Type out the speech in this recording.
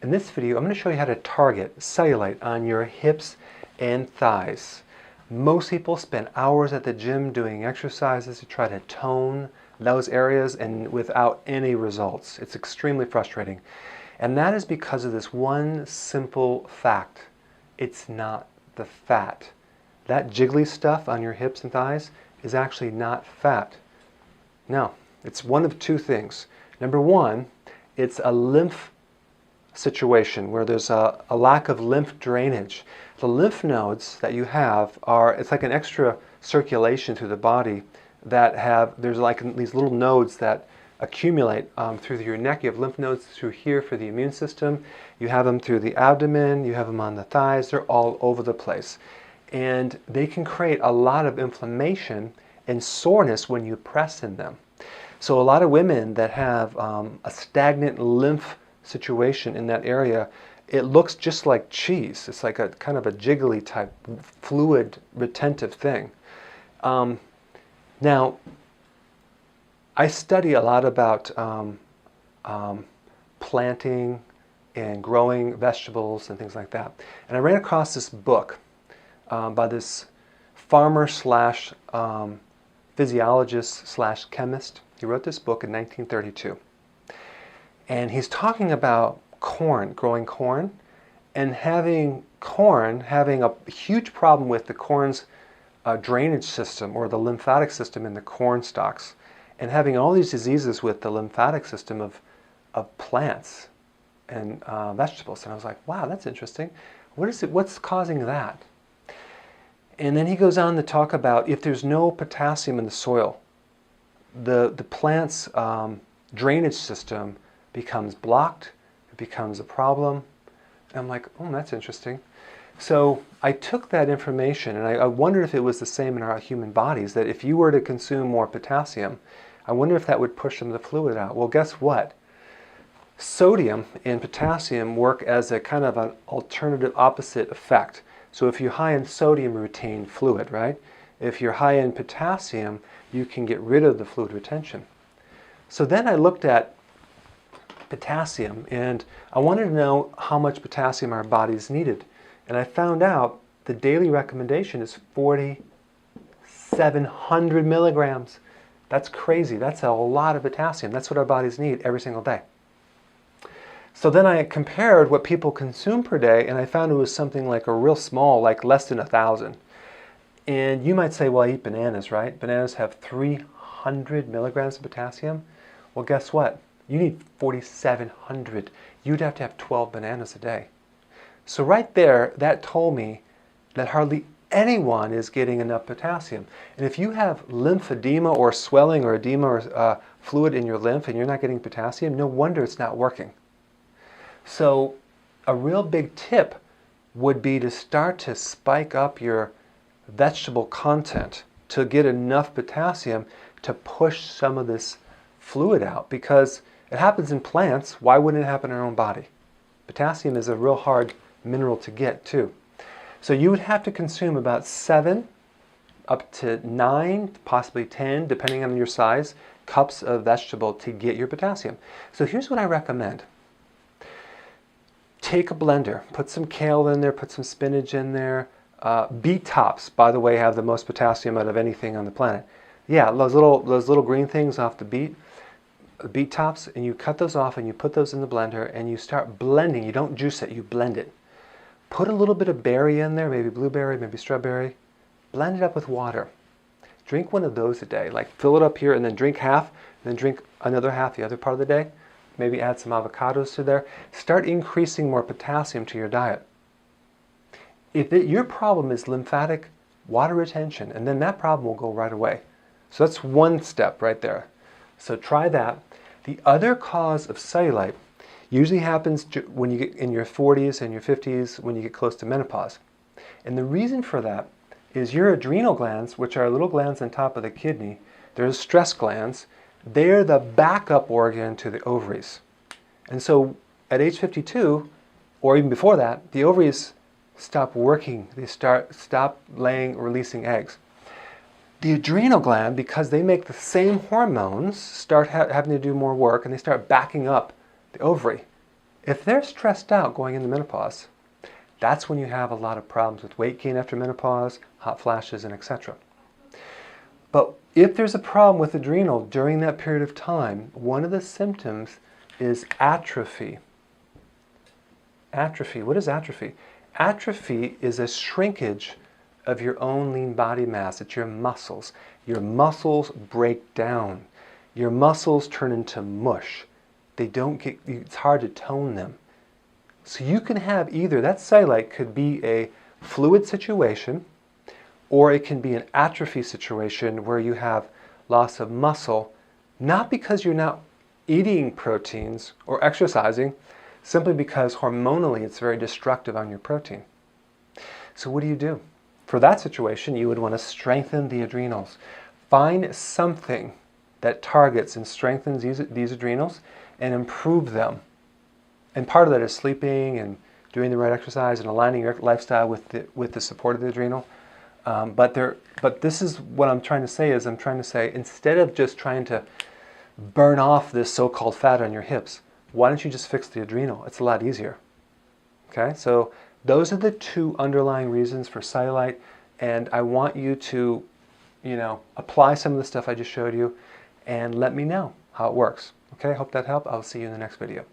In this video, I'm going to show you how to target cellulite on your hips and thighs. Most people spend hours at the gym doing exercises to try to tone those areas and without any results. It's extremely frustrating. And that is because of this one simple fact. It's not the fat. That jiggly stuff on your hips and thighs is actually not fat. No, it's one of two things. Number one, it's a lymph situation where there's a lack of lymph drainage. The lymph nodes that you have it's like an extra circulation through the body there's like these little nodes that accumulate through your neck. You have lymph nodes through here for the immune system. You have them through the abdomen. You have them on the thighs. They're all over the place. And they can create a lot of inflammation and soreness when you press in them. So a lot of women that have a stagnant lymph situation in that area, it looks just like cheese. It's like a kind of a jiggly type fluid retentive thing. Now, I study a lot about planting and growing vegetables and things like that. And I ran across this book by this farmer slash physiologist slash chemist. He wrote this book in 1932. And he's talking about corn, growing corn, and having a huge problem with the corn's drainage system or the lymphatic system in the corn stalks, and having all these diseases with the lymphatic system of plants and vegetables. And I was like, wow, that's interesting. What's causing that? And then he goes on to talk about if there's no potassium in the soil, the plant's drainage system becomes blocked, it becomes a problem. And I'm like, oh, that's interesting. So I took that information and I wondered if it was the same in our human bodies, that if you were to consume more potassium, I wonder if that would push some of the fluid out. Well, guess what? Sodium and potassium work as a kind of an alternative opposite effect. So if you're high in sodium, you retain fluid, right? If you're high in potassium, you can get rid of the fluid retention. So then I looked at potassium and I wanted to know how much potassium our bodies needed. And I found out the daily recommendation is 4,700 milligrams. That's crazy. That's a lot of potassium. That's what our bodies need every single day. So then I compared what people consume per day, and I found it was something like a real small, like less than 1,000. And you might say, well, I eat bananas, right? Bananas have 300 milligrams of potassium. Well, guess what? You need 4,700. You'd have to have 12 bananas a day. So right there, that told me that hardly anyone is getting enough potassium. And if you have lymphedema or swelling or edema or fluid in your lymph and you're not getting potassium, no wonder it's not working. So a real big tip would be to start to spike up your vegetable content to get enough potassium to push some of this fluid out, because it happens in plants. Why wouldn't it happen in our own body? Potassium is a real hard mineral to get too. So you would have to consume about 7 up to 9, possibly 10, depending on your size, cups of vegetable to get your potassium. So here's what I recommend. Take a blender, put some kale in there, put some spinach in there. Beet tops, by the way, have the most potassium out of anything on the planet. Yeah, those little green things off the beet tops, and you cut those off and you put those in the blender and you start blending. You don't juice it, you blend it. Put a little bit of berry in there, maybe blueberry, maybe strawberry. Blend it up with water. Drink one of those a day. Like fill it up here and then drink half, and then drink another half the other part of the day. Maybe add some avocados to there. Start increasing more potassium to your diet. If your problem is lymphatic water retention, and then that problem will go right away. So that's one step right there. So try that. The other cause of cellulite usually happens when you get in your 40s and your 50s, when you get close to menopause. And the reason for that is your adrenal glands, which are little glands on top of the kidney, they're stress glands. They're the backup organ to the ovaries. And so at age 52, or even before that, the ovaries stop working. They stop releasing eggs. The adrenal gland, because they make the same hormones, start having to do more work, and they start backing up the ovary. If they're stressed out going into menopause, that's when you have a lot of problems with weight gain after menopause, hot flashes, and etc. But if there's a problem with adrenal during that period of time, one of the symptoms is atrophy. Atrophy. What is atrophy? Atrophy is a shrinkage of your own lean body mass. It's your muscles. Your muscles break down. Your muscles turn into mush. They don't get, it's hard to tone them. So you can have either, that cellulite could be a fluid situation, or it can be an atrophy situation where you have loss of muscle, not because you're not eating proteins or exercising, simply because hormonally it's very destructive on your protein. So what do you do? For that situation, you would want to strengthen the adrenals. Find something that targets and strengthens these adrenals and improve them. And part of that is sleeping and doing the right exercise and aligning your lifestyle with the support of the adrenal. But this is what I'm trying to say is instead of just trying to burn off this so-called fat on your hips, why don't you just fix the adrenal? It's a lot easier. Okay, so those are the two underlying reasons for cellulite, and I want you to, apply some of the stuff I just showed you and let me know how it works. Okay, I hope that helped. I'll see you in the next video.